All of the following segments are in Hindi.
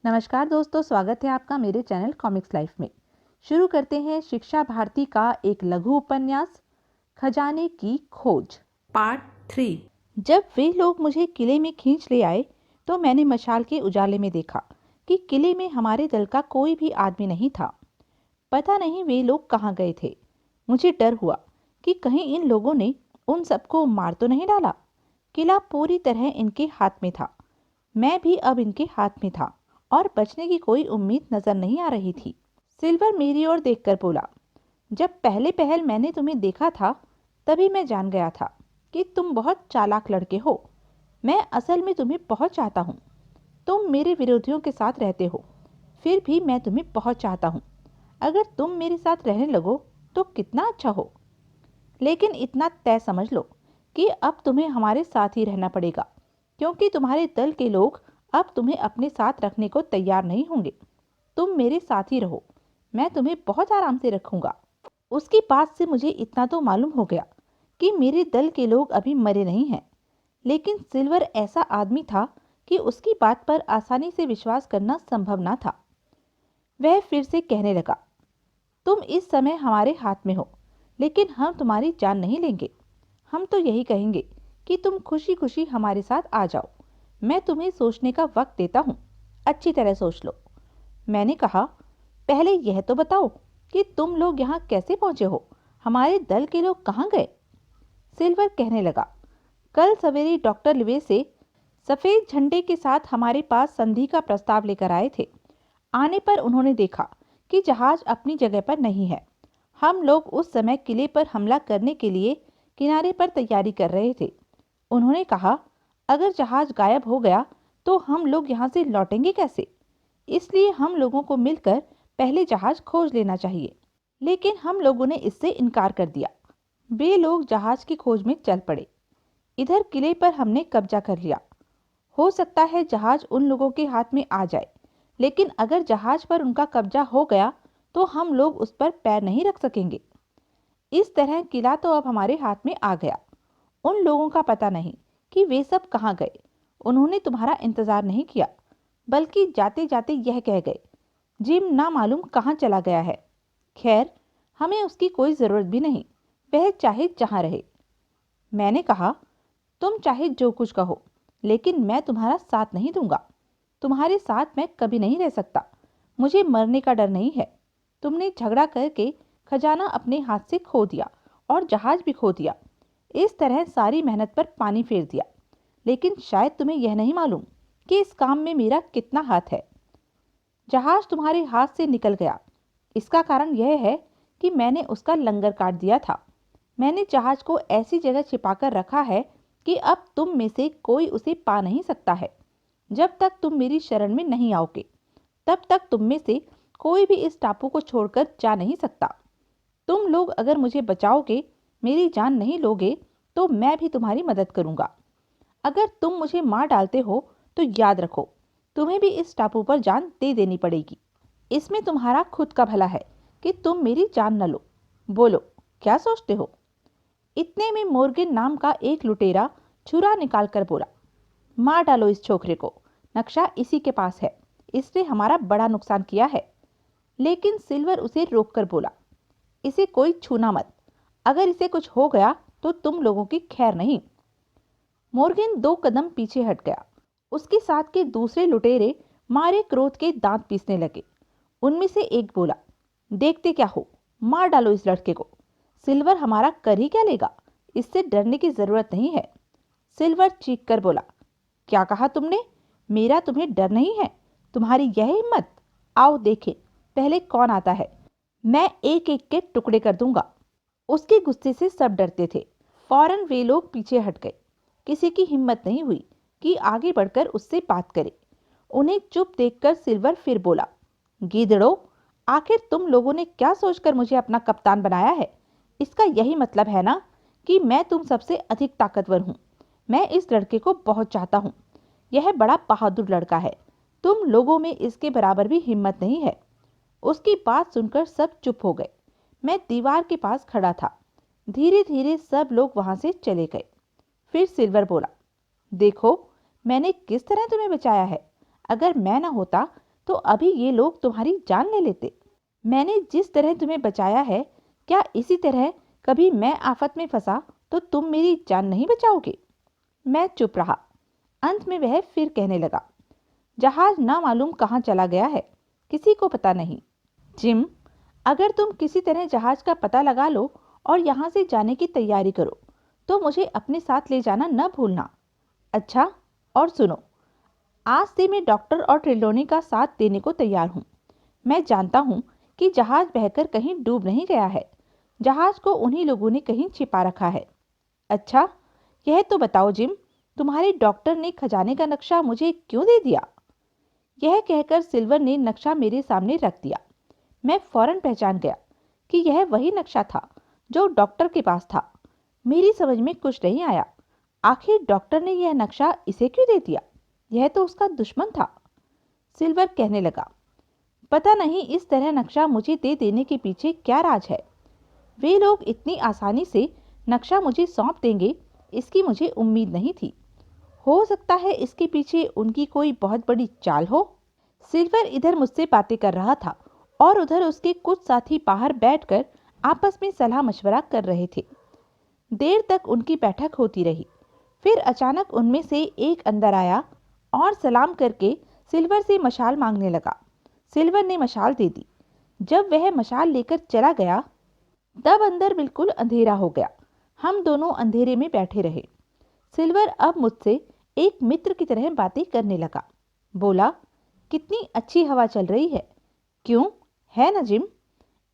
नमस्कार दोस्तों, स्वागत है आपका मेरे चैनल कॉमिक्स लाइफ में। शुरू करते हैं शिक्षा भारती का एक लघु उपन्यास खजाने की खोज पार्ट 3। जब वे लोग मुझे किले में खींच ले आए तो मैंने मशाल के उजाले में देखा कि किले में हमारे दल का कोई भी आदमी नहीं था। पता नहीं वे लोग कहाँ गए थे। मुझे डर हुआ कि कहीं इन लोगों ने उन सबको मार तो नहीं डाला। किला पूरी तरह इनके हाथ में था। मैं भी अब इनके हाथ में था और बचने की कोई उम्मीद नजर नहीं आ रही थी। सिल्वर मेरी ओर देखकर बोला, जब पहले पहल मैंने तुम्हें देखा था तभी मैं जान गया था कि तुम बहुत चालाक लड़के हो। मैं असल में तुम्हें बहुत चाहता हूँ। तुम मेरे विरोधियों के साथ रहते हो, फिर भी मैं तुम्हें बहुत चाहता हूँ। अगर तुम मेरे साथ रहने लगो तो कितना अच्छा हो। लेकिन इतना तय समझ लो कि अब तुम्हें हमारे साथ ही रहना पड़ेगा, क्योंकि तुम्हारे दल के लोग अब तुम्हें अपने साथ रखने को तैयार नहीं होंगे। तुम मेरे साथ ही रहो, मैं तुम्हें बहुत आराम से रखूंगा। उसकी बात से मुझे इतना तो मालूम हो गया कि मेरे दल के लोग अभी मरे नहीं हैं। लेकिन सिल्वर ऐसा आदमी था कि उसकी बात पर आसानी से विश्वास करना संभव न था। वह फिर से कहने लगा, तुम इस समय हमारे हाथ में हो, लेकिन हम तुम्हारी जान नहीं लेंगे। हम तो यही कहेंगे कि तुम खुशी खुशी हमारे साथ आ जाओ। मैं तुम्हें सोचने का वक्त देता हूँ, अच्छी तरह सोच लो। मैंने कहा, पहले यह तो बताओ कि तुम लोग यहाँ कैसे पहुँचे हो? हमारे दल के लोग कहाँ गए? सिल्वर कहने लगा, कल सवेरे डॉक्टर लिवेसे सफ़ेद झंडे के साथ हमारे पास संधि का प्रस्ताव लेकर आए थे। आने पर उन्होंने देखा कि जहाज अपनी जगह पर नहीं है। हम लोग उस समय किले पर हमला करने के लिए किनारे पर तैयारी कर रहे थे। उन्होंने कहा, अगर जहाज गायब हो गया तो हम लोग यहाँ से लौटेंगे कैसे? इसलिए हम लोगों को मिलकर पहले जहाज खोज लेना चाहिए। लेकिन हम लोगों ने इससे इनकार कर दिया। वे लोग जहाज की खोज में चल पड़े। इधर किले पर हमने कब्जा कर लिया। हो सकता है जहाज उन लोगों के हाथ में आ जाए, लेकिन अगर जहाज पर उनका कब्जा हो गया तो हम लोग उस पर पैर नहीं रख सकेंगे। इस तरह किला तो अब हमारे हाथ में आ गया। उन लोगों का पता नहीं कि वे सब कहाँ गए। उन्होंने तुम्हारा इंतजार नहीं किया, बल्कि जाते जाते यह कह गए, जिम ना मालूम कहाँ चला गया है। खैर, हमें उसकी कोई ज़रूरत भी नहीं, वह चाहे जहाँ रहे। मैंने कहा, तुम चाहे जो कुछ कहो, लेकिन मैं तुम्हारा साथ नहीं दूंगा। तुम्हारे साथ मैं कभी नहीं रह सकता। मुझे मरने का डर नहीं है। तुमने झगड़ा करके खजाना अपने हाथ से खो दिया और जहाज भी खो दिया। इस तरह सारी मेहनत पर पानी फेर दिया। लेकिन शायद तुम्हें यह नहीं मालूम कि इस काम में मेरा कितना हाथ है। जहाज तुम्हारे हाथ से निकल गया, इसका कारण यह है कि मैंने उसका लंगर काट दिया था। मैंने जहाज को ऐसी जगह छिपाकर रखा है कि अब तुम में से कोई उसे पा नहीं सकता है। जब तक तुम मेरी शरण में नहीं आओगे, तब तक तुम में से कोई भी इस टापू को छोड़कर जा नहीं सकता। तुम लोग अगर मुझे बचाओगे, मेरी जान नहीं लोगे, तो मैं भी तुम्हारी मदद करूंगा। अगर तुम मुझे मार डालते हो तो याद रखो, तुम्हें भी इस टापू पर जान दे देनी पड़ेगी। इसमें तुम्हारा खुद का भला है कि तुम मेरी जान न लो। बोलो, क्या सोचते हो? इतने में मोर्गन नाम का एक लुटेरा छुरा निकाल कर बोला, मार डालो इस छोकरे को। नक्शा इसी के पास है। इसने हमारा बड़ा नुकसान किया है। लेकिन सिल्वर उसे रोककर बोला, इसे कोई छूना मत। अगर इसे कुछ हो गया तो तुम लोगों की खैर नहीं। मोर्गन 2 कदम पीछे हट गया। उसके साथ के दूसरे लुटेरे मारे क्रोध के दांत पीसने लगे। उनमें से एक बोला, देखते क्या हो, मार डालो इस लड़के को। सिल्वर हमारा कर ही क्या लेगा? इससे डरने की जरूरत नहीं है। सिल्वर चीख कर बोला, क्या कहा तुमने? मेरा तुम्हें डर नहीं है? तुम्हारी यह हिम्मत? आओ देखें पहले कौन आता है। मैं एक एक के टुकड़े कर दूंगा। उसके गुस्से से सब डरते थे। फौरन वे लोग पीछे हट गए। किसी की हिम्मत नहीं हुई कि आगे बढ़कर उससे बात करे। उन्हें चुप देखकर सिल्वर फिर बोला, गीदड़ो, आखिर तुम लोगों ने क्या सोचकर मुझे अपना कप्तान बनाया है? इसका यही मतलब है ना कि मैं तुम सबसे अधिक ताकतवर हूँ। मैं इस लड़के को बहुत चाहता हूँ। यह बड़ा बहादुर लड़का है। तुम लोगों में इसके बराबर भी हिम्मत नहीं है। उसकी बात सुनकर सब चुप हो गए। मैं दीवार के पास खड़ा था। धीरे धीरे सब लोग वहां से चले गए। फिर सिल्वर बोला, देखो मैंने किस तरह तुम्हें बचाया है। अगर मैं ना होता तो अभी ये लोग तुम्हारी जान ले लेते। मैंने जिस तरह तुम्हें बचाया है, क्या इसी तरह कभी मैं आफत में फंसा तो तुम मेरी जान नहीं बचाओगे? मैं चुप रहा। अंत में वह फिर कहने लगा, जहाज ना मालूम कहाँ चला गया है, किसी को पता नहीं। जिम, अगर तुम किसी तरह जहाज का पता लगा लो और यहाँ से जाने की तैयारी करो तो मुझे अपने साथ ले जाना न भूलना। अच्छा, और सुनो, आज से मैं डॉक्टर और ट्रेलॉनी का साथ देने को तैयार हूँ। मैं जानता हूँ कि जहाज बहकर कहीं डूब नहीं गया है। जहाज को उन्हीं लोगों ने कहीं छिपा रखा है। अच्छा, यह तो बताओ जिम, तुम्हारे डॉक्टर ने खजाने का नक्शा मुझे क्यों दे दिया? यह कहकर सिल्वर ने नक्शा मेरे सामने रख दिया। मैं फौरन पहचान गया कि यह वही नक्शा था जो डॉक्टर के पास था। मेरी समझ में कुछ नहीं आया। आखिर डॉक्टर ने यह नक्शा इसे क्यों दे दिया? यह तो उसका दुश्मन था। सिल्वर कहने लगा, पता नहीं इस तरह नक्शा मुझे दे देने के पीछे क्या राज है। वे लोग इतनी आसानी से नक्शा मुझे सौंप देंगे, इसकी मुझे उम्मीद नहीं थी। हो सकता है इसके पीछे उनकी कोई बहुत बड़ी चाल हो। सिल्वर इधर मुझसे बातें कर रहा था और उधर उसके कुछ साथी बाहर बैठकर आपस में सलाह मशवरा कर रहे थे। देर तक उनकी बैठक होती रही। फिर अचानक उनमें से एक अंदर आया और सलाम करके सिल्वर से मशाल मांगने लगा। सिल्वर ने मशाल दे दी। जब वह मशाल लेकर चला गया तब अंदर बिल्कुल अंधेरा हो गया। हम दोनों अंधेरे में बैठे रहे। सिल्वर अब मुझसे एक मित्र की तरह बातें करने लगा। बोला, कितनी अच्छी हवा चल रही है, क्यों है ना जिम?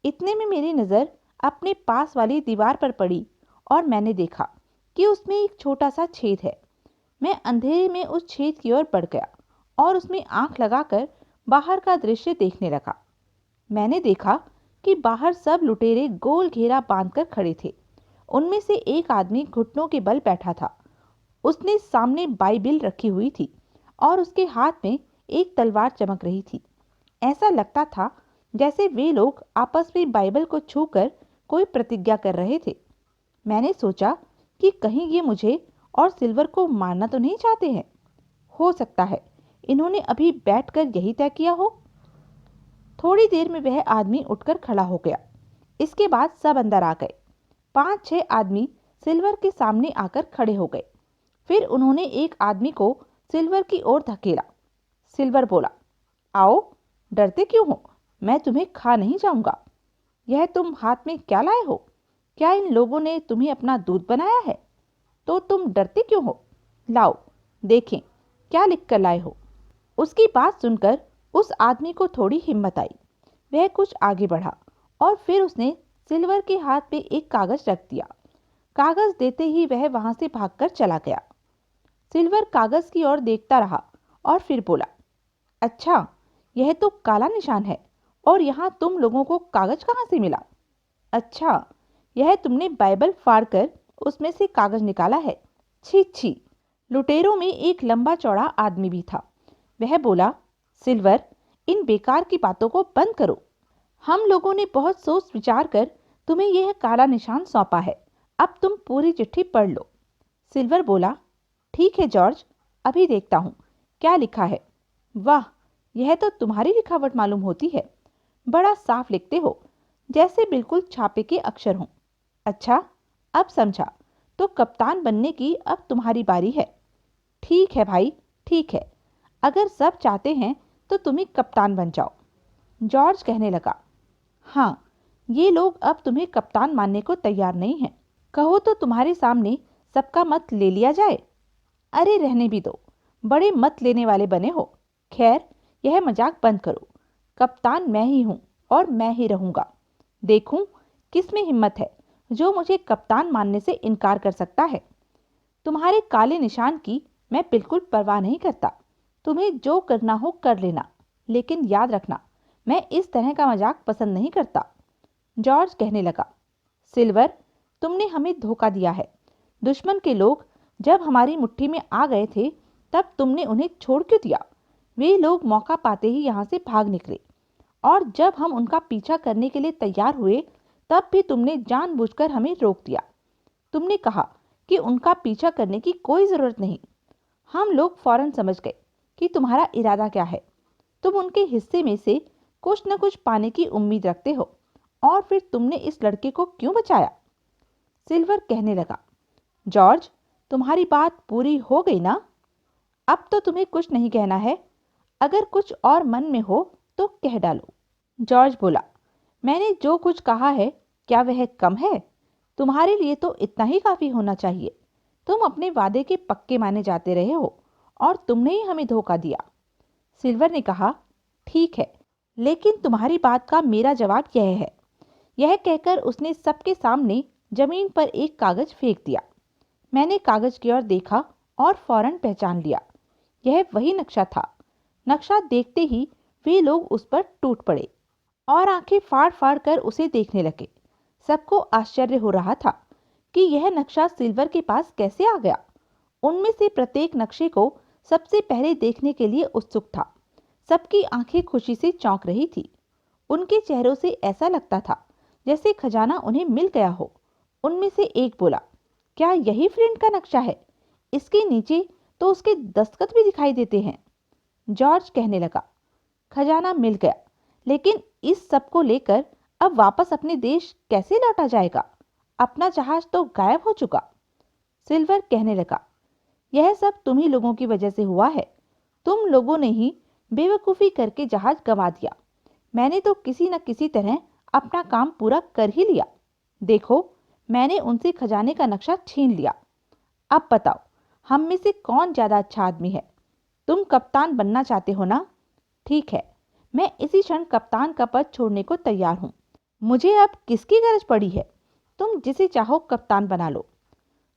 इतने में मेरी नज़र अपने पास वाली दीवार पर पड़ी और मैंने देखा कि उसमें एक छोटा सा छेद है। मैं अंधेरे में उस छेद की ओर बढ़ गया और उसमें आंख लगाकर बाहर का दृश्य देखने लगा। मैंने देखा कि बाहर सब लुटेरे गोल घेरा बांधकर खड़े थे। उनमें से एक आदमी घुटनों के बल बैठा था। उसने सामने बाइबिल रखी हुई थी और उसके हाथ में एक तलवार चमक रही थी। ऐसा लगता था जैसे वे लोग आपस में बाइबल को छूकर कोई प्रतिज्ञा कर रहे थे। मैंने सोचा कि कहीं ये मुझे और सिल्वर को मारना तो नहीं चाहते हैं। हो सकता है इन्होंने अभी बैठकर यही तय किया हो। थोड़ी देर में वह आदमी उठकर खड़ा हो गया। इसके बाद सब अंदर आ गए। 5-6 आदमी सिल्वर के सामने आकर खड़े हो गए। फिर उन्होंने एक आदमी को सिल्वर की ओर धकेला। सिल्वर बोला, आओ, डरते क्यों हो? मैं तुम्हें खा नहीं जाऊंगा। यह तुम हाथ में क्या लाए हो? क्या इन लोगों ने तुम्हें अपना दूध बनाया है? तो तुम डरते क्यों हो? लाओ देखें क्या लिख कर लाए हो। उसकी बात सुनकर उस आदमी को थोड़ी हिम्मत आई। वह कुछ आगे बढ़ा और फिर उसने सिल्वर के हाथ में एक कागज रख दिया। कागज देते ही वह वहां से भागकर चला गया। सिल्वर कागज की ओर देखता रहा और फिर बोला, अच्छा, यह तो काला निशान है और यहाँ तुम लोगों को कागज कहाँ से मिला? अच्छा, यह तुमने बाइबल फाड़कर उसमें से कागज निकाला है। छी छी। लुटेरों में एक लंबा चौड़ा आदमी भी था। वह बोला, सिल्वर, इन बेकार की बातों को बंद करो। हम लोगों ने बहुत सोच विचार कर तुम्हें यह काला निशान सौंपा है। अब तुम पूरी चिट्ठी पढ़ लो। सिल्वर बोला, ठीक है जॉर्ज, अभी देखता हूँ क्या लिखा है। वाह, यह तो तुम्हारी लिखावट मालूम होती है। बड़ा साफ लिखते हो, जैसे बिल्कुल छापे के अक्षर हों। अच्छा, अब समझा। तो कप्तान बनने की अब तुम्हारी बारी है। ठीक है भाई, ठीक है। अगर सब चाहते हैं तो तुम ही कप्तान बन जाओ। जॉर्ज कहने लगा, हाँ, ये लोग अब तुम्हें कप्तान मानने को तैयार नहीं हैं। कहो तो तुम्हारे सामने सबका मत ले लिया जाए। अरे रहने भी दो, बड़े मत लेने वाले बने हो। खैर, यह मजाक बंद करो। कप्तान मैं ही हूँ और मैं ही रहूँगा। देखूं किस में हिम्मत है जो मुझे कप्तान मानने से इनकार कर सकता है। तुम्हारे काले निशान की मैं बिल्कुल परवाह नहीं करता। तुम्हें जो करना हो कर लेना, लेकिन याद रखना, मैं इस तरह का मजाक पसंद नहीं करता। जॉर्ज कहने लगा, सिल्वर, तुमने हमें धोखा दिया है। दुश्मन के लोग जब हमारी मुट्ठी में आ गए थे तब तुमने उन्हें छोड़ क्यों दिया? वे लोग मौका पाते ही यहाँ से भाग निकले और जब हम उनका पीछा करने के लिए तैयार हुए तब भी तुमने जानबूझकर हमें रोक दिया। तुमने कहा कि उनका पीछा करने की कोई ज़रूरत नहीं। हम लोग फौरन समझ गए कि तुम्हारा इरादा क्या है। तुम उनके हिस्से में से कुछ न कुछ पाने की उम्मीद रखते हो, और फिर तुमने इस लड़के को क्यों बचाया? सिल्वर कहने लगा, जॉर्ज, तुम्हारी बात पूरी हो गई ना? अब तो तुम्हें कुछ नहीं कहना है। अगर कुछ और मन में हो तो कह डालो। जॉर्ज बोला, मैंने जो कुछ कहा है, क्या वह कम है? तुम्हारे लिए तो इतना ही काफी होना चाहिए। तुम अपने वादे के पक्के माने जाते रहे हो, और तुमने ही हमें धोखा दिया। सिल्वर ने कहा, ठीक है, लेकिन तुम्हारी बात का मेरा जवाब यह है। यह कहकर उसने सबके सामने जमीन पर एक कागज फेंक दिया। मैंने कागज की ओर देखा और फौरन पहचान लिया। यह वही नक्शा था। नक्शा देखते ही वे लोग उस पर टूट पड़े और आंखें फाड़ फाड़ कर उसे देखने लगे। सबको आश्चर्य हो रहा था कि यह नक्शा सिल्वर के पास कैसे आ गया। उनमें से प्रत्येक नक्शे को सबसे पहले देखने के लिए उत्सुक था। सबकी आंखें खुशी से चौंक रही थी। उनके चेहरों से ऐसा लगता था जैसे खजाना उन्हें मिल गया हो। उनमें से एक बोला, क्या यही फ्लिंट का नक्शा है? इसके नीचे तो उसके दस्तखत भी दिखाई देते हैं। जॉर्ज कहने लगा, खजाना मिल गया, लेकिन इस सब को लेकर अब वापस अपने देश कैसे लौटा जाएगा? अपना जहाज तो गायब हो चुका। सिल्वर कहने लगा, यह सब तुम ही लोगों की वजह से हुआ है। तुम लोगों ने ही बेवकूफ़ी करके जहाज गंवा दिया। मैंने तो किसी न किसी तरह अपना काम पूरा कर ही लिया। देखो, मैंने उनसे खजाने का नक्शा छीन लिया। अब बताओ, हम में से कौन ज़्यादा अच्छा आदमी है? तुम कप्तान बनना चाहते हो ना? ठीक है, मैं इसी क्षण कप्तान का पद छोड़ने को तैयार हूँ। मुझे अब किसकी गरज पड़ी है? तुम जिसे चाहो कप्तान बना लो।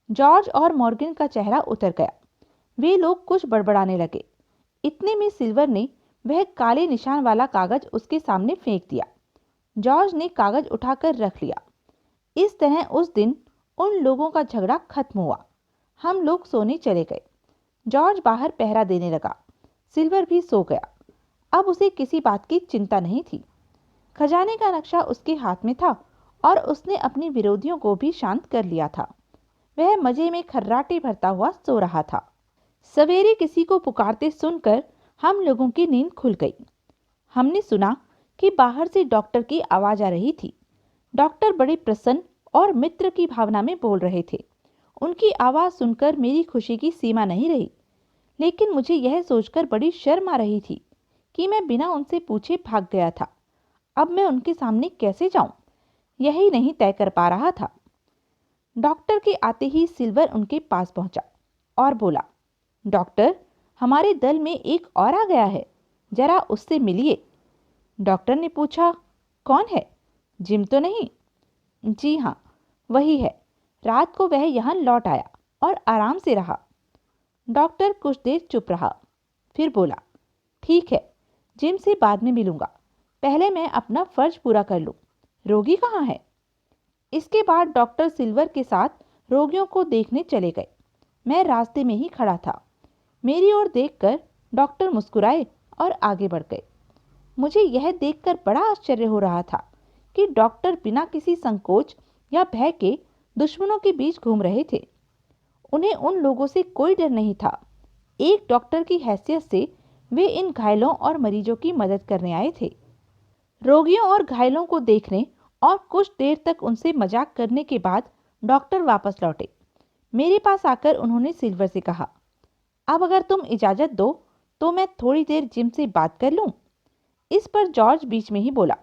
जॉर्ज और मॉर्गन का चेहरा उतर गया। वे लोग कुछ बड़बड़ाने लगे। इतने में सिल्वर ने वह काले निशान वाला कागज उसके सामने फेंक दिया। जॉर्ज ने कागज उठाकर रख लिया। इस तरह उस दिन उन लोगों का झगड़ा खत्म हुआ। हम लोग सोने चले गए। जॉर्ज बाहर पहरा देने लगा। सिल्वर भी सो गया। अब उसे किसी बात की चिंता नहीं थी। खजाने का नक्शा उसके हाथ में था और उसने अपने विरोधियों को भी शांत कर लिया था। वह मजे में खर्राटे भरता हुआ सो रहा था। सवेरे किसी को पुकारते सुनकर हम लोगों की नींद खुल गई। हमने सुना कि बाहर से डॉक्टर की आवाज आ रही थी। डॉक्टर बड़े प्रसन्न और मित्र की भावना में बोल रहे थे। उनकी आवाज सुनकर मेरी खुशी की सीमा नहीं रही, लेकिन मुझे यह सोचकर बड़ी शर्म आ रही थी कि मैं बिना उनसे पूछे भाग गया था। अब मैं उनके सामने कैसे जाऊं, यही नहीं तय कर पा रहा था। डॉक्टर के आते ही सिल्वर उनके पास पहुंचा और बोला, डॉक्टर, हमारे दल में एक और आ गया है, जरा उससे मिलिए। डॉक्टर ने पूछा, कौन है? जिम तो नहीं? जी हाँ, वही है। रात को वह यहाँ लौट आया और आराम से रहा। डॉक्टर कुछ देर चुप रहा, फिर बोला, ठीक है, जिम से बाद में मिलूंगा। पहले मैं अपना फर्ज पूरा कर लूं। रोगी कहाँ है? इसके बाद डॉक्टर सिल्वर के साथ रोगियों को देखने चले गए। मैं रास्ते में ही खड़ा था। मेरी ओर देखकर डॉक्टर मुस्कुराए और आगे बढ़ गए। मुझे यह देखकर बड़ा आश्चर्य हो रहा था कि डॉक्टर बिना किसी संकोच या भय के दुश्मनों के बीच घूम रहे थे। उन्हें उन लोगों से कोई डर नहीं था। एक डॉक्टर की हैसियत से वे इन घायलों और मरीजों की मदद करने आए थे। रोगियों और घायलों को देखने और कुछ देर तक उनसे मजाक करने के बाद डॉक्टर वापस लौटे। मेरे पास आकर उन्होंने सिल्वर से कहा, अब अगर तुम इजाज़त दो तो मैं थोड़ी देर जिम से बात कर लूं। इस पर जॉर्ज बीच में ही बोला,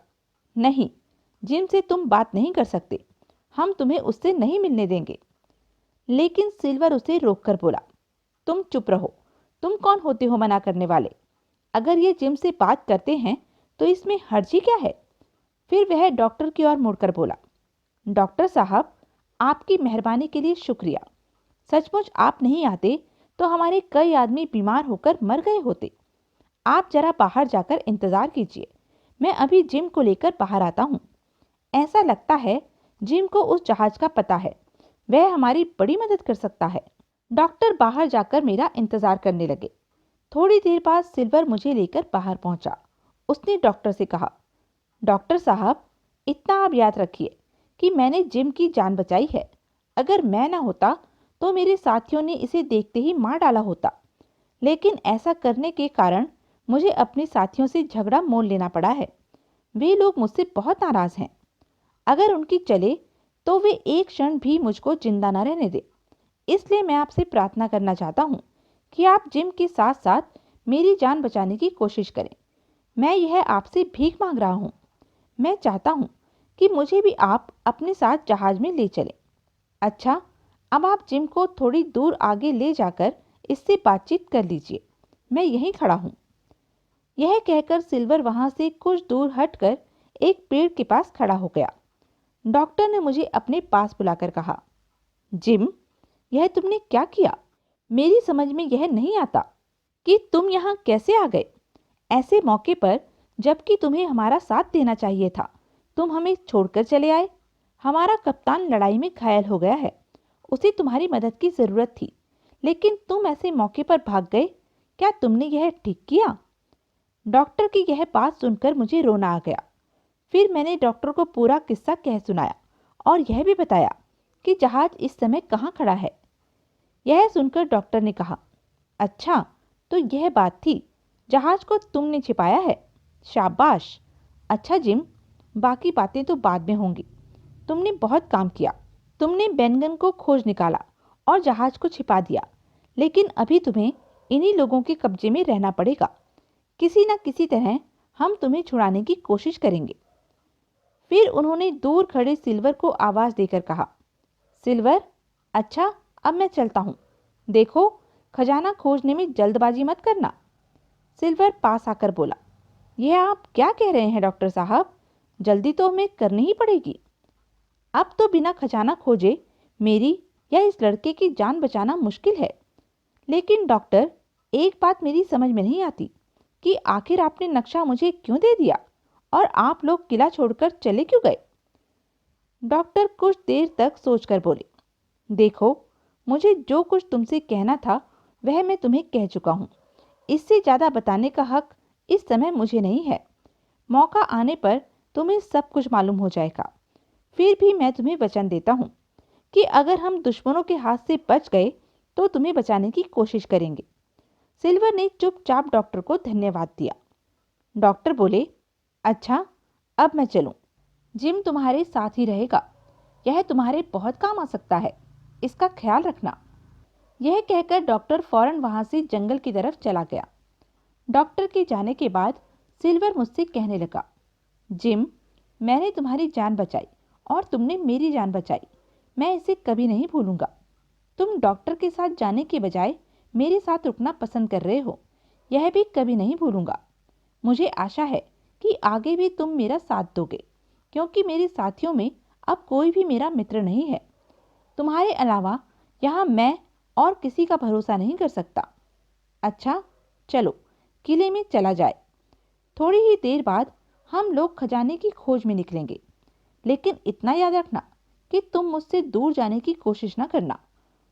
नहीं, जिम से तुम बात नहीं कर सकते। हम तुम्हें उससे नहीं मिलने देंगे। लेकिन सिल्वर उसे रोककर बोला, तुम चुप रहो। तुम कौन होते हो मना करने वाले? अगर ये जिम से बात करते हैं तो इसमें हर्जी क्या है? फिर वह डॉक्टर की ओर मुड़कर बोला, डॉक्टर साहब, आपकी मेहरबानी के लिए शुक्रिया। सचमुच आप नहीं आते तो हमारे कई आदमी बीमार होकर मर गए होते। आप जरा बाहर जाकर इंतजार कीजिए। मैं अभी जिम को लेकर बाहर आता हूँ। ऐसा लगता है जिम को उस जहाज का पता है। वह हमारी बड़ी मदद कर सकता है। डॉक्टर बाहर जाकर मेरा इंतजार करने लगे। थोड़ी देर बाद सिल्वर मुझे लेकर बाहर पहुंचा। उसने डॉक्टर से कहा, डॉक्टर साहब, इतना आप याद रखिए कि मैंने जिम की जान बचाई है। अगर मैं ना होता तो मेरे साथियों ने इसे देखते ही मार डाला होता, लेकिन ऐसा करने के कारण मुझे अपने साथियों से झगड़ा मोल लेना पड़ा है। वे लोग मुझसे बहुत नाराज हैं। अगर उनकी चले तो वे एक क्षण भी मुझको जिंदा न रहने दे। इसलिए मैं आपसे प्रार्थना करना चाहता हूँ कि आप जिम के साथ साथ मेरी जान बचाने की कोशिश करें। मैं यह आपसे भीख मांग रहा हूँ। मैं चाहता हूँ कि मुझे भी आप अपने साथ जहाज में ले चलें। अच्छा, अब आप जिम को थोड़ी दूर आगे ले जाकर इससे बातचीत कर लीजिए। मैं यहीं खड़ा हूँ। यह कहकर सिल्वर वहां से कुछ दूर हटकर एक पेड़ के पास खड़ा हो गया। डॉक्टर ने मुझे अपने पास बुलाकर कहा, जिम, यह तुमने क्या किया? मेरी समझ में यह नहीं आता कि तुम यहाँ कैसे आ गए। ऐसे मौके पर, जबकि तुम्हें हमारा साथ देना चाहिए था, तुम हमें छोड़कर चले आए। हमारा कप्तान लड़ाई में घायल हो गया है। उसे तुम्हारी मदद की जरूरत थी, लेकिन तुम ऐसे मौके पर भाग गए। क्या तुमने यह ठीक किया? डॉक्टर की यह बात सुनकर मुझे रोना आ गया। फिर मैंने डॉक्टर को पूरा किस्सा कह सुनाया और यह भी बताया कि जहाज इस समय कहाँ खड़ा है। यह सुनकर डॉक्टर ने कहा, अच्छा, तो यह बात थी। जहाज को तुमने छिपाया है। शाबाश। अच्छा जिम, बाकी बातें तो बाद में होंगी। तुमने बहुत काम किया। तुमने बेनगन को खोज निकाला और जहाज को छिपा दिया, लेकिन अभी तुम्हें इन्हीं लोगों के कब्जे में रहना पड़ेगा। किसी न किसी तरह हम तुम्हें छुड़ाने की कोशिश करेंगे। फिर उन्होंने दूर खड़े सिल्वर को आवाज देकर कहा, सिल्वर, अच्छा, अब मैं चलता हूँ। देखो, खजाना खोजने में जल्दबाजी मत करना। सिल्वर पास आकर बोला, यह आप क्या कह रहे हैं डॉक्टर साहब? जल्दी तो हमें करनी ही पड़ेगी। अब तो बिना खजाना खोजे मेरी या इस लड़के की जान बचाना मुश्किल है। लेकिन डॉक्टर, एक बात मेरी समझ में नहीं आती कि आखिर आपने नक्शा मुझे क्यों दे दिया और आप लोग किला छोड़कर चले क्यों गए? डॉक्टर कुछ देर तक सोचकर बोले, देखो, मुझे जो कुछ तुमसे कहना था वह मैं तुम्हें कह चुका हूँ। इससे ज़्यादा बताने का हक इस समय मुझे नहीं है। मौका आने पर तुम्हें सब कुछ मालूम हो जाएगा। फिर भी मैं तुम्हें वचन देता हूँ कि अगर हम दुश्मनों के हाथ से बच गए तो तुम्हें बचाने की कोशिश करेंगे। सिल्वर ने चुपचाप डॉक्टर को धन्यवाद दिया। डॉक्टर बोले, अच्छा, अब मैं चलूं। जिम तुम्हारे साथ ही रहेगा। यह तुम्हारे बहुत काम आ सकता है। इसका ख्याल रखना। यह कहकर डॉक्टर फौरन वहां से जंगल की तरफ चला गया। डॉक्टर के जाने के बाद सिल्वर मुझसे कहने लगा, जिम, मैंने तुम्हारी जान बचाई और तुमने मेरी जान बचाई। मैं इसे कभी नहीं भूलूंगा। तुम डॉक्टर के साथ जाने के बजाय मेरे साथ रुकना पसंद कर रहे हो, यह भी कभी नहीं भूलूंगा। मुझे आशा है कि आगे भी तुम मेरा साथ दोगे, क्योंकि मेरे साथियों में अब कोई भी मेरा मित्र नहीं है। तुम्हारे अलावा यहाँ मैं और किसी का भरोसा नहीं कर सकता। अच्छा, चलो, किले में चला जाए। थोड़ी ही देर बाद हम लोग खजाने की खोज में निकलेंगे। लेकिन इतना याद रखना कि तुम मुझसे दूर जाने की कोशिश न करना,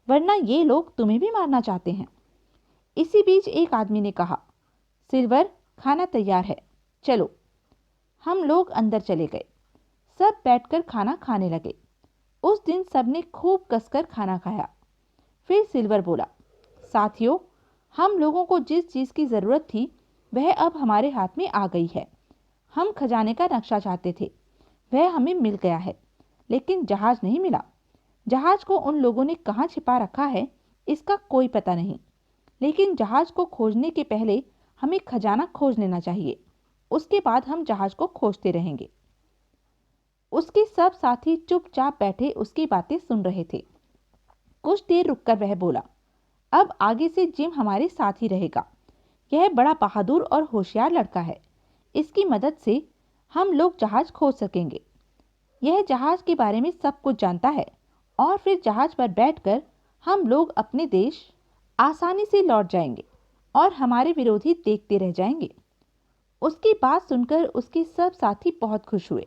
वरना ये लोग तुम्हें भी मारना चाहते हैं। इसी बीच एक आदमी ने कहा, सिल्वर, खाना तैयार है, चलो। हम लोग अंदर चले गए। सब बैठकर खाना खाने लगे। उस दिन सबने खूब कसकर खाना खाया। फिर सिल्वर बोला, साथियों, हम लोगों को जिस चीज़ की ज़रूरत थी वह अब हमारे हाथ में आ गई है। हम खजाने का नक्शा चाहते थे, वह हमें मिल गया है, लेकिन जहाज नहीं मिला। जहाज को उन लोगों ने कहाँ छिपा रखा है इसका कोई पता नहीं। लेकिन जहाज को खोजने के पहले हमें खजाना खोज लेना चाहिए। उसके बाद हम जहाज को खोजते रहेंगे। उसके सब साथी चुपचाप बैठे उसकी बातें सुन रहे थे। कुछ देर रुककर वह बोला, अब आगे से जिम हमारे साथ ही रहेगा। यह बड़ा बहादुर और होशियार लड़का है। इसकी मदद से हम लोग जहाज खोज सकेंगे। यह जहाज के बारे में सब कुछ जानता है और फिर जहाज पर बैठकर हम लोग अपने देश आसानी से लौट जाएंगे और हमारे विरोधी देखते रह जाएंगे। उसकी बात सुनकर उसके सब साथी बहुत खुश हुए।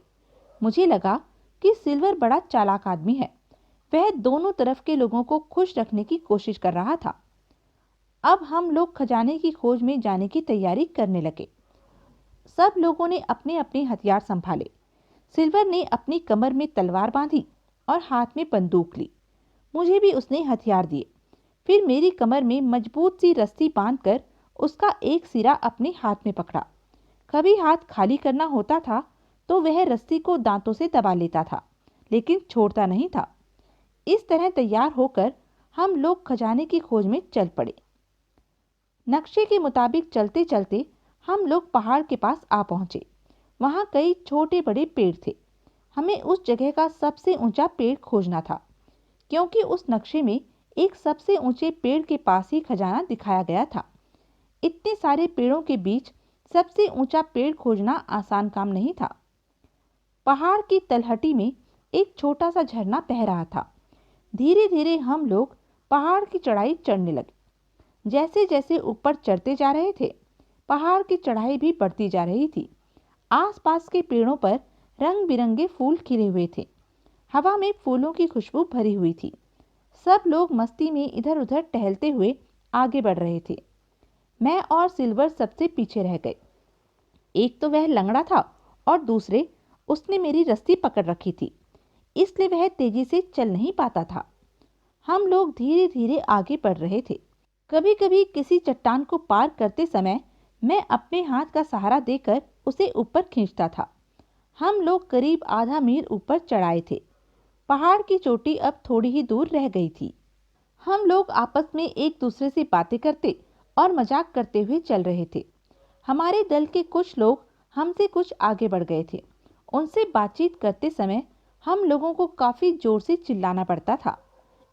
मुझे लगा कि सिल्वर बड़ा चालाक आदमी है। वह दोनों तरफ के लोगों को खुश रखने की कोशिश कर रहा था। अब हम लोग खजाने की खोज में जाने की तैयारी करने लगे। सब लोगों ने अपने अपने हथियार संभाले। सिल्वर ने अपनी कमर में तलवार बांधी और हाथ में बंदूक ली। मुझे भी उसने हथियार दिए। फिर मेरी कमर में मजबूत सी रस्सी बांधकर उसका एक सिरा अपने हाथ में पकड़ा। कभी हाथ खाली करना होता था तो वह रस्सी को दांतों से दबा लेता था, लेकिन छोड़ता नहीं था। इस तरह तैयार होकर हम लोग खजाने की खोज में चल पड़े। नक्शे के मुताबिक चलते चलते हम लोग पहाड़ के पास आ पहुंचे। वहां कई छोटे बड़े पेड़ थे। हमें उस जगह का सबसे ऊंचा पेड़ खोजना था, क्योंकि उस नक्शे में एक सबसे ऊंचे पेड़ के पास ही खजाना दिखाया गया था। इतने सारे पेड़ों के बीच सबसे ऊंचा पेड़ खोजना आसान काम नहीं था। पहाड़ की तलहटी में एक छोटा सा झरना बह रहा था। धीरे धीरे हम लोग पहाड़ की चढ़ाई चढ़ने लगे। जैसे जैसे ऊपर चढ़ते जा रहे थे, पहाड़ की चढ़ाई भी बढ़ती जा रही थी। आसपास के पेड़ों पर रंग बिरंगे फूल खिले हुए थे। हवा में फूलों की खुशबू भरी हुई थी। सब लोग मस्ती में इधर उधर टहलते हुए आगे बढ़ रहे थे। मैं और सिल्वर सबसे पीछे रह गए। एक तो वह लंगड़ा था और दूसरे उसने मेरी रस्सी पकड़ रखी थी, इसलिए वह तेजी से चल नहीं पाता था। हम लोग धीरे धीरे आगे बढ़ रहे थे। कभी कभी किसी चट्टान को पार करते समय मैं अपने हाथ का सहारा देकर उसे ऊपर खींचता था। हम लोग करीब आधा मील ऊपर चढ़ाए थे। पहाड़ की चोटी अब थोड़ी ही दूर रह गई थी। हम लोग आपस में एक दूसरे से बातें करते और मजाक करते हुए चल रहे थे। हमारे दल के कुछ लोग हमसे कुछ आगे बढ़ गए थे। उनसे बातचीत करते समय हम लोगों को काफी जोर से चिल्लाना पड़ता था।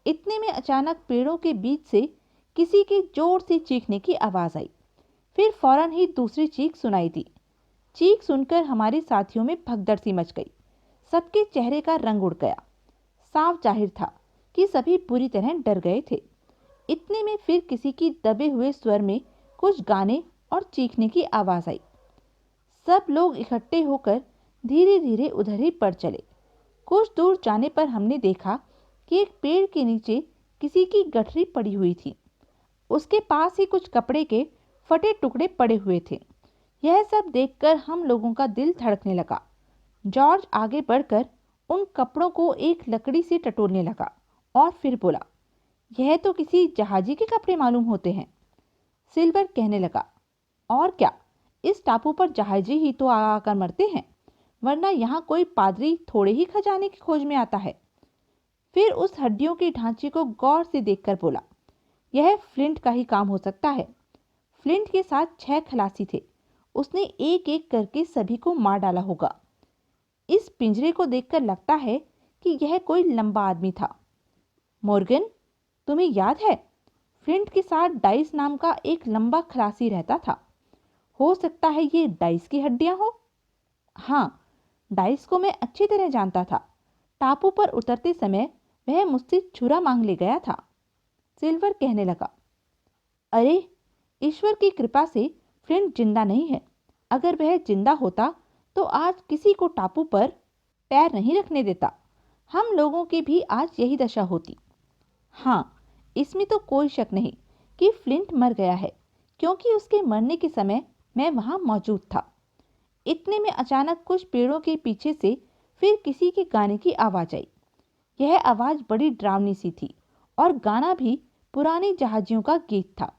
इतने में अचानक पेड़ों के बीच से किसी के जोर से चीखने की आवाज आई। फिर फौरन ही दूसरी चीख सुनाई दी। चीख सुनकर हमारे साथियों में भगदड़ सी मच गई। सबके चेहरे का रंग उड़ गया। साफ जाहिर था कि सभी पूरी तरह डर गए थे। इतने में फिर किसी की दबे हुए स्वर में कुछ गाने और चीखने की आवाज आई। सब लोग इकट्ठे होकर धीरे धीरे उधर ही बढ़ चले। कुछ दूर जाने पर हमने देखा कि एक पेड़ के नीचे किसी की गठरी पड़ी हुई थी। उसके पास ही कुछ कपड़े के फटे टुकड़े पड़े हुए थे। यह सब देखकर हम लोगों का दिल धड़कने लगा। जॉर्ज आगे बढ़कर उन कपड़ों को एक लकड़ी से टटोलने लगा और फिर बोला, यह तो किसी जहाजी के कपड़े मालूम होते हैं। सिल्वर कहने लगा, और क्या, इस टापू पर जहाजी ही तो आकर मरते हैं, वरना यहाँ कोई पादरी थोड़े ही खजाने की खोज में आता है। फिर उस हड्डियों के ढांचे को गौर से देखकर बोला, यह फ्लिंट का ही काम हो सकता है। फ्लिंट के साथ 6 खलासी थे। उसने एक एक करके सभी को मार डाला होगा। इस पिंजरे को देखकर लगता है कि यह कोई लंबा आदमी था। मॉर्गन, तुम्हें याद है, फ्लिंट के साथ डाइस नाम का एक लंबा खलासी रहता था। हो सकता है ये डाइस की हड्डियां हो। हाँ, डाइस को मैं अच्छी तरह जानता था। टापू पर उतरते समय वह मुझसे छुरा मांग ले गया था। सिल्वर कहने लगा, अरे, ईश्वर की कृपा से फ्लिंट जिंदा नहीं है। अगर वह जिंदा होता तो आज किसी को टापू पर पैर नहीं रखने देता। हम लोगों की भी आज यही दशा होती। हाँ, इसमें तो कोई शक नहीं कि फ्लिंट मर गया है, क्योंकि उसके मरने के समय मैं वहां मौजूद था। इतने में अचानक कुछ पेड़ों के पीछे से फिर किसी के गाने की आवाज आई। यह आवाज बड़ी डरावनी सी थी और गाना भी पुराने जहाजियों का गीत था।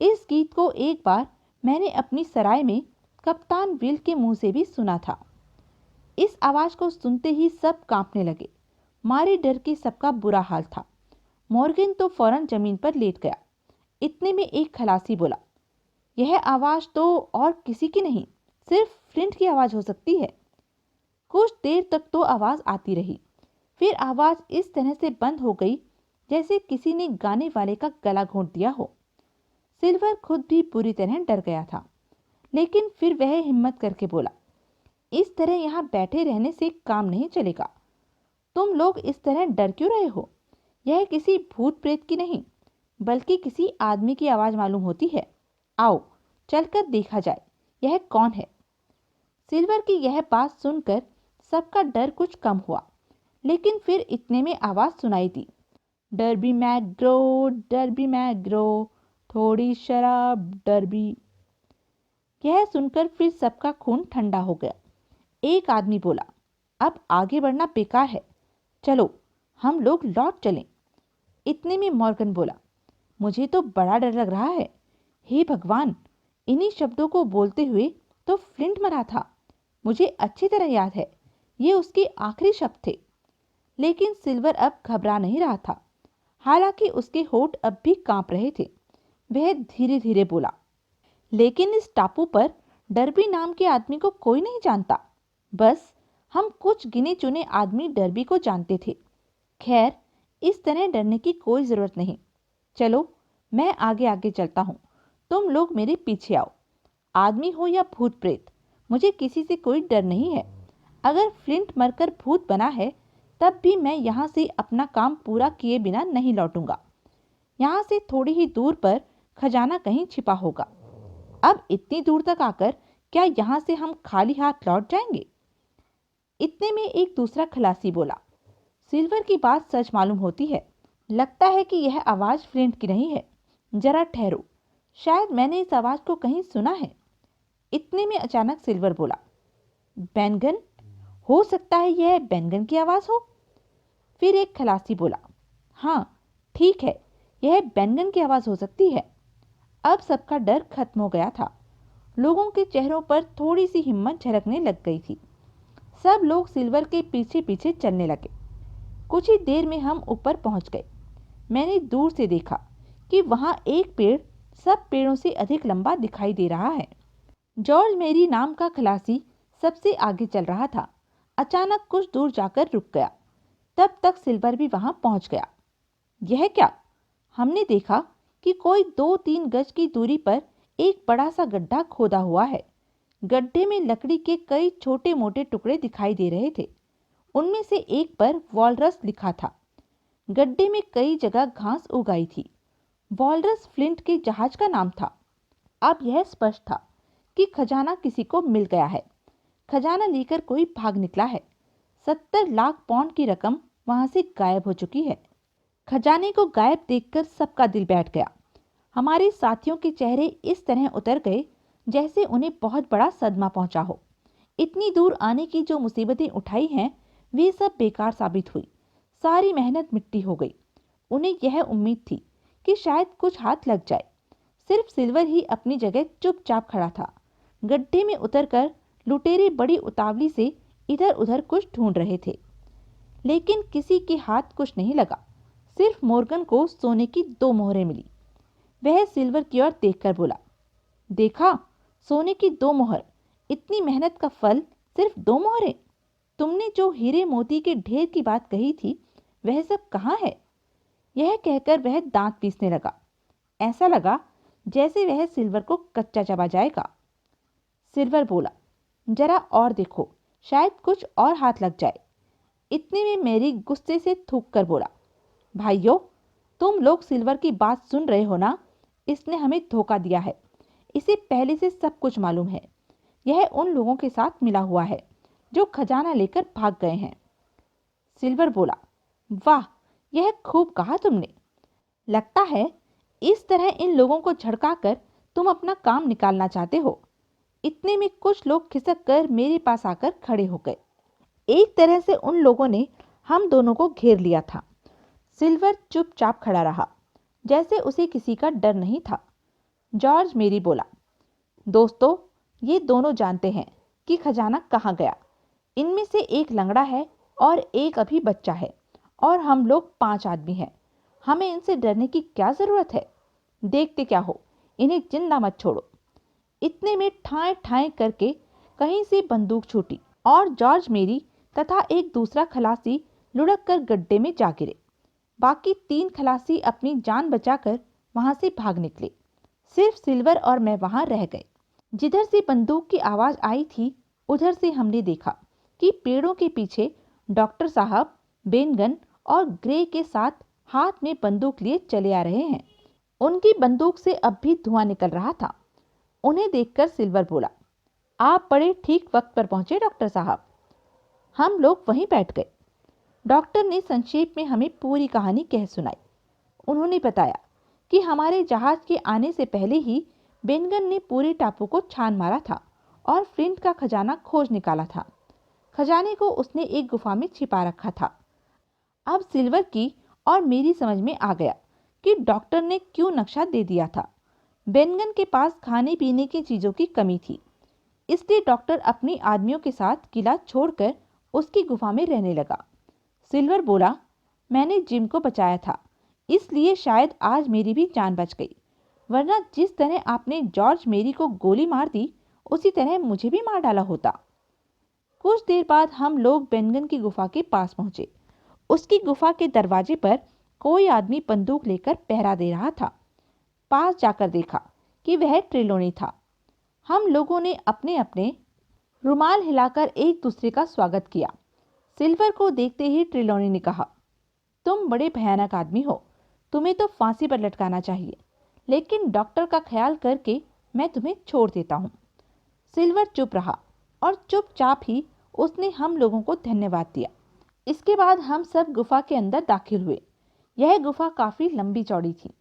इस गीत को एक बार मैंने अपनी सराय में कप्तान विल के मुंह से भी सुना था। इस आवाज को सुनते ही सब कांपने लगे। मारे डर के सबका बुरा हाल था। मॉर्गन तो फौरन जमीन पर लेट गया। इतने में एक खलासी बोला, यह आवाज तो और किसी की नहीं, सिर्फ फ्लिंट की आवाज हो सकती है। कुछ देर तक तो आवाज आती रही। फिर आवाज इस तरह से बंद हो गई जैसे किसी ने गाने वाले का गला घोंट दिया हो। सिल्वर खुद भी पूरी तरह डर गया था, लेकिन फिर वह हिम्मत करके बोला, इस तरह यहाँ बैठे रहने से काम नहीं चलेगा। तुम लोग इस तरह डर क्यों रहे हो? यह किसी भूत प्रेत की नहीं, बल्कि किसी आदमी की आवाज मालूम होती है। आओ, चलकर देखा जाए, यह कौन है। सिल्वर की यह बात सुनकर सबका डर कुछ कम हुआ, लेकिन फिर इतने में आवाज सुनाई दी, डर्बी मैग्रो, डर्बी मैग्रो, थोड़ी शराब डर्बी। यह सुनकर फिर सबका खून ठंडा हो गया। एक आदमी बोला, अब आगे बढ़ना बेकार है, चलो हम लोग लौट चलें। इतने में मॉर्गन बोला, मुझे तो बड़ा डर लग रहा है। हे भगवान, इन्हीं शब्दों को बोलते हुए तो फ्लिंट मरा था। मुझे अच्छी तरह याद है, ये उसके आखिरी शब्द थे। लेकिन सिल्वर अब घबरा नहीं रहा था। हालांकि उसके होंठ अब भी कांप रहे थे। वह धीरे धीरे बोला, लेकिन इस टापू पर डर्बी नाम के आदमी को कोई नहीं जानता। बस हम कुछ गिने चुने आदमी डर्बी को जानते थे। खैर, इस तरह डरने की कोई जरूरत नहीं। चलो, मैं आगे आगे चलता हूँ, तुम लोग मेरे पीछे आओ। आदमी हो या भूत प्रेत, मुझे किसी से कोई डर नहीं है। अगर फ्लिंट मरकर भूत बना है तब भी मैं यहाँ से अपना काम पूरा किए बिना नहीं लौटूंगा। यहाँ से थोड़ी ही दूर पर खजाना कहीं छिपा होगा। अब इतनी दूर तक आकर क्या यहाँ से हम खाली हाथ लौट जाएंगे? इतने में एक दूसरा खलासी बोला, सिल्वर की बात सच मालूम होती है। लगता है कि यह आवाज फ्लिंट की नहीं है। जरा ठहरो, शायद मैंने इस आवाज को कहीं सुना है। इतने में अचानक सिल्वर बोला, बेनगन, हो सकता है यह बेनगन की आवाज हो। फिर एक खलासी बोला, हाँ ठीक है, यह बेनगन की आवाज हो सकती है। अब सबका डर खत्म हो गया था। लोगों के चेहरों पर थोड़ी सी हिम्मत झलकने लग गई थी। सब लोग सिल्वर के पीछे पीछे चलने लगे। कुछ ही देर में हम ऊपर पहुंच गए। मैंने दूर से देखा कि वहां एक पेड़ सब पेड़ों से अधिक लंबा दिखाई दे रहा है। जॉर्ज मेरी नाम का खलासी सबसे आगे चल रहा था। अचानक कुछ दूर जाकर रुक गया। तब तक सिल्वर भी वहां पहुंच गया। यह क्या? हमने देखा कि कोई 2-3 गज की दूरी पर एक बड़ा सा गड्ढा खोदा हुआ है। गड्ढे में लकड़ी के कई छोटे मोटे टुकड़े दिखाई दे रहे थे। उनमें से एक पर वॉलरस लिखा था। गड्ढे में कई जगह घास उगाई थी। वॉलरस फ्लिंट के जहाज का नाम था। अब यह स्पष्ट था कि खजाना किसी को मिल गया है। खजाना लेकर कोई भाग निकला है। 70 लाख पाउंड की रकम वहां से गायब हो चुकी है। खजाने को गायब देखकर सबका दिल बैठ गया। हमारे साथियों के चेहरे इस तरह उतर गए जैसे उन्हें बहुत बड़ा सदमा पहुंचा हो। इतनी दूर आने की जो मुसीबतें उठाई हैं, वे सब बेकार साबित हुई। सारी मेहनत मिट्टी हो गई। उन्हें यह उम्मीद थी कि शायद कुछ हाथ लग जाए। सिर्फ सिल्वर ही अपनी जगह चुपचाप खड़ा था। गड्ढे में उतरकर लुटेरे बड़ी उतावली से इधर उधर कुछ ढूंढ रहे थे, लेकिन किसी के हाथ कुछ नहीं लगा। सिर्फ मोर्गन को सोने की 2 मोहरें मिली। वह सिल्वर की ओर देखकर बोला, देखा, सोने की 2 मोहर, इतनी मेहनत का फल सिर्फ 2 मोहरें। तुमने जो हीरे मोती के ढेर की बात कही थी, वह सब कहाँ है? यह कहकर वह दांत पीसने लगा। ऐसा लगा जैसे वह सिल्वर को कच्चा चबा जाएगा। सिल्वर बोला, जरा और देखो, शायद कुछ और हाथ लग जाए। इतने में मेरी गुस्से से थूक कर बोला, भाइयों, तुम लोग सिल्वर की बात सुन रहे हो ना? इसने हमें धोखा दिया है। इसे पहले से सब कुछ मालूम है। यह उन लोगों के साथ मिला हुआ है जो खजाना लेकर भाग गए हैं। सिल्वर बोला, वाह, यह खूब कहा तुमने। लगता है इस तरह इन लोगों को झड़काकर तुम अपना काम निकालना चाहते हो। इतने में कुछ लोग खिसक कर मेरे पास आकर खड़े हो गए। एक तरह से उन लोगों ने हम दोनों को घेर लिया था। सिल्वर चुपचाप खड़ा रहा, जैसे उसे किसी का डर नहीं था। जॉर्ज मेरी बोला, दोस्तों, ये दोनों जानते हैं कि खजाना कहाँ गया। इनमें से एक लंगड़ा है और एक अभी बच्चा है, और हम लोग 5 आदमी हैं। हमें इनसे डरने की क्या जरूरत है? देखते क्या हो, इन्हें जिंदा मत छोड़ो। इतने में ठाएं ठाएं करके कहीं से बंदूक छूटी और जॉर्ज मेरी तथा एक दूसरा खलासी लुढ़क कर गड्ढे में जा गिरे। बाकी 3 खलासी अपनी जान बचाकर वहां से भाग निकले। सिर्फ सिल्वर और मैं वहां रह गए। जिधर से बंदूक की आवाज आई थी, उधर से हमने देखा कि पेड़ों के पीछे डॉक्टर साहब बेनगन और ग्रे के साथ हाथ में बंदूक लिए चले आ रहे हैं। उनकी बंदूक से अब भी धुआं निकल रहा था। उन्हें देखकर सिल्वर बोला, आप बड़े ठीक वक्त पर पहुंचे डॉक्टर साहब। हम लोग वहीं बैठ गए। डॉक्टर ने संक्षेप में हमें पूरी कहानी कह सुनाई। उन्होंने बताया कि हमारे जहाज के आने से पहले ही बेनगन ने पूरे टापू को छान मारा था और फ्लिंट का खजाना खोज निकाला था। खजाने को उसने एक गुफा में छिपा रखा था। अब सिल्वर की और मेरी समझ में आ गया कि डॉक्टर ने क्यों नक्शा दे दिया था। बेनगन के पास खाने पीने की चीजों की कमी थी, इसलिए डॉक्टर अपने आदमियों के साथ किला छोड़कर उसकी गुफा में रहने लगा। सिल्वर बोला, मैंने जिम को बचाया था, इसलिए शायद आज मेरी भी जान बच गई, वरना जिस तरह आपने जॉर्ज मेरी को गोली मार दी, उसी तरह मुझे भी मार डाला होता। कुछ देर बाद हम लोग बेनगन की गुफा के पास पहुंचे। उसकी गुफा के दरवाजे पर कोई आदमी बंदूक लेकर पहरा दे रहा था। पास जाकर देखा कि वह ट्रिलोनी था। हम लोगों ने अपने अपने रुमाल हिलाकर एक दूसरे का स्वागत किया। सिल्वर को देखते ही ट्रिलोनी ने कहा, तुम बड़े भयानक आदमी हो, तुम्हें तो फांसी पर लटकाना चाहिए, लेकिन डॉक्टर का ख्याल करके मैं तुम्हें छोड़ देता हूँ। सिल्वर चुप रहा और चुपचाप ही उसने हम लोगों को धन्यवाद दिया। इसके बाद हम सब गुफा के अंदर दाखिल हुए। यह गुफा काफी लंबी चौड़ी थी।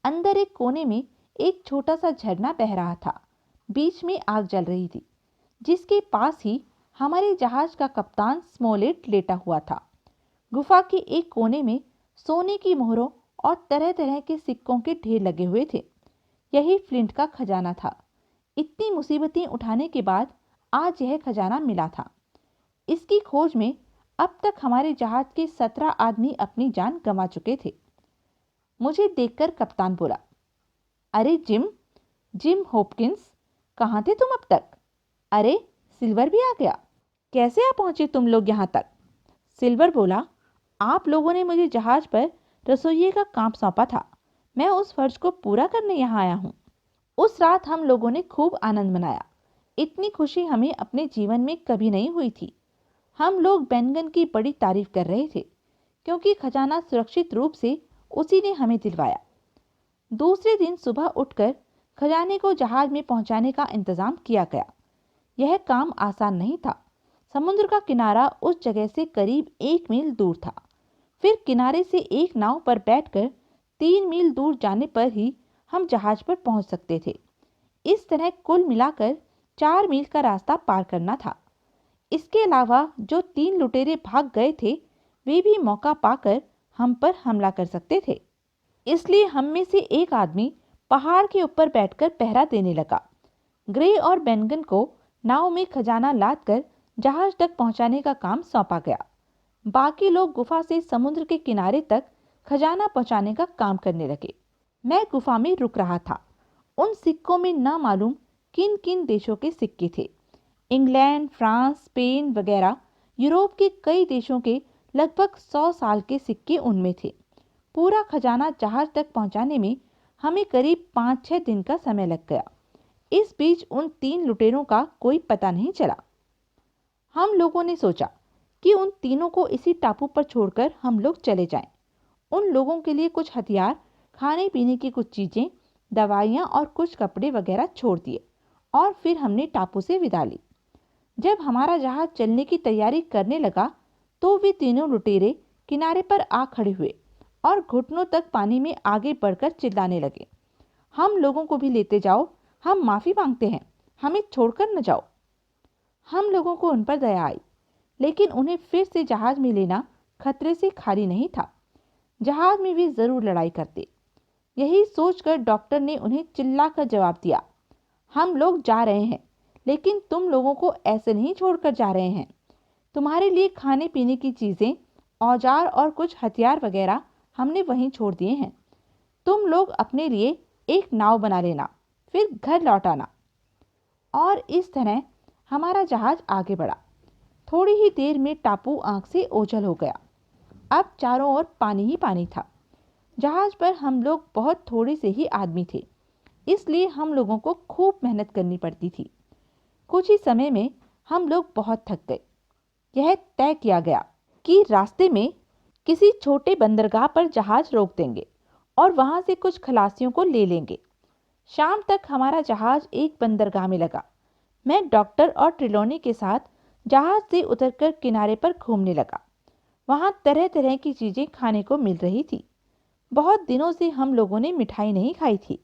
अंदर एक कोने में एक छोटा सा झरना बह रहा था। बीच में आग जल रही थी, जिसके पास ही हमारे जहाज का कप्तान स्मोलेट लेटा हुआ था। गुफा के एक कोने में सोने की मोहरों और तरह तरह के सिक्कों के ढेर लगे हुए थे। यही फ्लिंट का खजाना था। इतनी मुसीबतें उठाने के बाद आज यह खजाना मिला था। इसकी खोज में अब तक हमारे जहाज के 17 आदमी अपनी जान गंवा चुके थे। मुझे देखकर कप्तान बोला, अरे जिम हॉपकिंस, कहाँ थे तुम अब तक? अरे सिल्वर भी आ गया, कैसे आ पहुंचे तुम लोग यहाँ तक? सिल्वर बोला, आप लोगों ने मुझे जहाज पर रसोइये का काम सौंपा था, मैं उस फर्ज को पूरा करने यहाँ आया हूँ। उस रात हम लोगों ने खूब आनंद मनाया। इतनी खुशी हमें अपने जीवन में कभी नहीं हुई थी। हम लोग बेनगन की बड़ी तारीफ कर रहे थे, क्योंकि खजाना सुरक्षित रूप से उसी ने हमें दिलवाया। दूसरे दिन सुबह उठकर खजाने को जहाज में पहुंचाने का इंतजाम किया गया। यह काम आसान नहीं था। समुद्र का किनारा उस जगह से करीब 1 मील दूर था। फिर किनारे से एक नाव पर बैठकर 3 मील दूर जाने पर ही हम जहाज पर पहुंच सकते थे। इस तरह कुल मिलाकर 4 मील का रास्ता पार करना था। इसके अलावा जो 3 लुटेरे भाग गए थे, वे भी मौका पाकर हम पर हमला कर सकते थे। इसलिए हम में से एक आदमी पहाड़ के ऊपर बैठकर पहरा देने लगा। ग्रे और बेनगन को नाव में खजाना लादकर जहाज तक पहुंचाने का काम सौंपा गया। बाकी लोग गुफा से समुद्र के किनारे तक खजाना पहुंचाने का काम करने लगे। मैं गुफा में रुक रहा था। उन सिक्कों में न मालूम किन किन देशों के सिक्के थे। इंग्लैंड, फ्रांस, स्पेन वगैरह यूरोप के कई देशों के लगभग 100 साल के सिक्के उनमें थे। पूरा खजाना जहाज तक पहुंचाने में हमें करीब 5-6 दिन का समय लग गया। इस बीच उन 3 लुटेरों का कोई पता नहीं चला। हम लोगों ने सोचा कि उन तीनों को इसी टापू पर छोड़कर हम लोग चले जाएं। उन लोगों के लिए कुछ हथियार, खाने पीने की कुछ चीजें, दवाइयाँ और कुछ कपड़े वगैरह छोड़ दिए और फिर हमने टापू से विदा ली। जब हमारा जहाज चलने की तैयारी करने लगा तो वे तीनों लुटेरे किनारे पर आ खड़े हुए और घुटनों तक पानी में आगे बढ़कर चिल्लाने लगे, हम लोगों को भी लेते जाओ, हम माफी मांगते हैं, हमें छोड़कर न जाओ। हम लोगों को उन पर दया आई, लेकिन उन्हें फिर से जहाज में लेना खतरे से खाली नहीं था। जहाज में वे जरूर लड़ाई करते। यही सोचकर डॉक्टर ने उन्हें चिल्लाकर जवाब दिया, हम लोग जा रहे हैं, लेकिन तुम लोगों को ऐसे नहीं छोड़कर जा रहे हैं। तुम्हारे लिए खाने पीने की चीजें, औजार और कुछ हथियार वगैरह हमने वहीं छोड़ दिए हैं। तुम लोग अपने लिए एक नाव बना लेना, फिर घर लौट आना। और इस तरह हमारा जहाज आगे बढ़ा। थोड़ी ही देर में टापू आंख से ओझल हो गया। अब चारों ओर पानी ही पानी था। जहाज पर हम लोग बहुत थोड़े से ही आदमी थे, इसलिए हम लोगों को खूब मेहनत करनी पड़ती थी। कुछ ही समय में हम लोग बहुत थक गए। यह तय किया गया कि रास्ते में किसी छोटे बंदरगाह पर जहाज रोक देंगे और वहां से कुछ खलासियों को ले लेंगे। शाम तक हमारा जहाज एक बंदरगाह में लगा। मैं डॉक्टर और ट्रिलोनी के साथ जहाज से उतरकर किनारे पर घूमने लगा। वहां तरह तरह की चीजें खाने को मिल रही थी। बहुत दिनों से हम लोगों ने मिठाई नहीं खाई थी,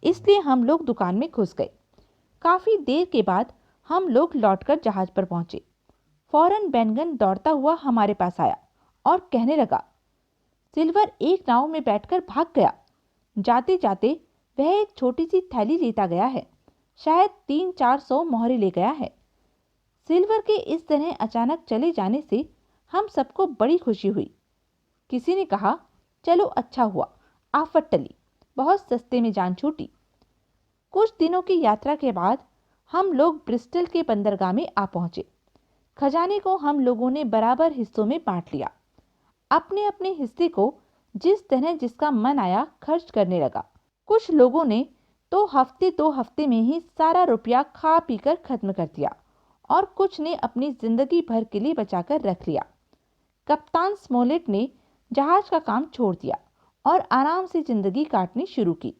इसलिए हम लोग दुकान में घुस गए। काफी देर के बाद हम लोग लौटकर जहाज पर पहुंचे। फौरन बेनगन दौड़ता हुआ हमारे पास आया और कहने लगा, सिल्वर एक नाव में बैठकर भाग गया। जाते जाते वह एक छोटी सी थैली लेता गया है, शायद 300-400 मोहरे ले गया है। सिल्वर के इस तरह अचानक चले जाने से हम सबको बड़ी खुशी हुई। किसी ने कहा, चलो अच्छा हुआ, आफत टली, बहुत सस्ते में जान छूटी। कुछ दिनों की यात्रा के बाद हम लोग ब्रिस्टल के बंदरगाह में आ पहुंचे। खजाने को हम लोगों ने बराबर हिस्सों में बांट लिया। अपने अपने हिस्से को जिस तरह जिसका मन आया खर्च करने लगा। कुछ लोगों ने तो हफ्ते 2 हफ्ते में ही सारा रुपया खा पीकर खत्म कर दिया और कुछ ने अपनी जिंदगी भर के लिए बचाकर रख लिया। कप्तान स्मोलेट ने जहाज का काम छोड़ दिया और आराम से जिंदगी काटनी शुरू की।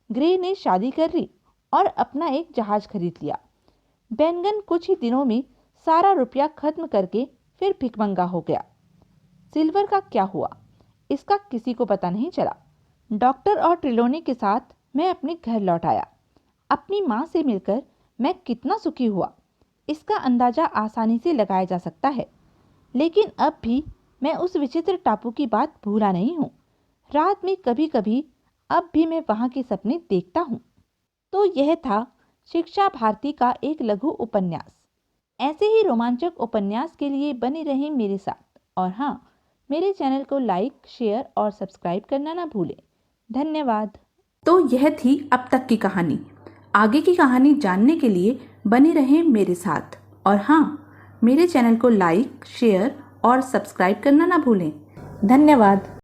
ग्रे ने शादी कर ली और अपना एक जहाज खरीद लिया। बेंगन कुछ ही दिनों में सारा रुपया खत्म करके फिर भिखमंगा हो गया। सिल्वर का क्या हुआ, इसका किसी को पता नहीं चला। डॉक्टर और ट्रिलोनी के साथ मैं अपने घर लौट आया। अपनी माँ से मिलकर मैं कितना सुखी हुआ, इसका अंदाजा आसानी से लगाया जा सकता है। लेकिन अब भी मैं उस विचित्र टापू की बात भूला नहीं हूँ। रात में कभी कभी अब भी मैं वहाँ के सपने देखता हूँ। तो यह था शिक्षा भारती का एक लघु उपन्यास। ऐसे ही रोमांचक उपन्यास के लिए बने रहें मेरे साथ। और हाँ, मेरे चैनल को लाइक, शेयर और सब्सक्राइब करना ना भूलें। धन्यवाद। तो यह थी अब तक की कहानी। आगे की कहानी जानने के लिए बने रहें मेरे साथ। और हाँ, मेरे चैनल को लाइक, शेयर और सब्सक्राइब करना ना भूलें। धन्यवाद।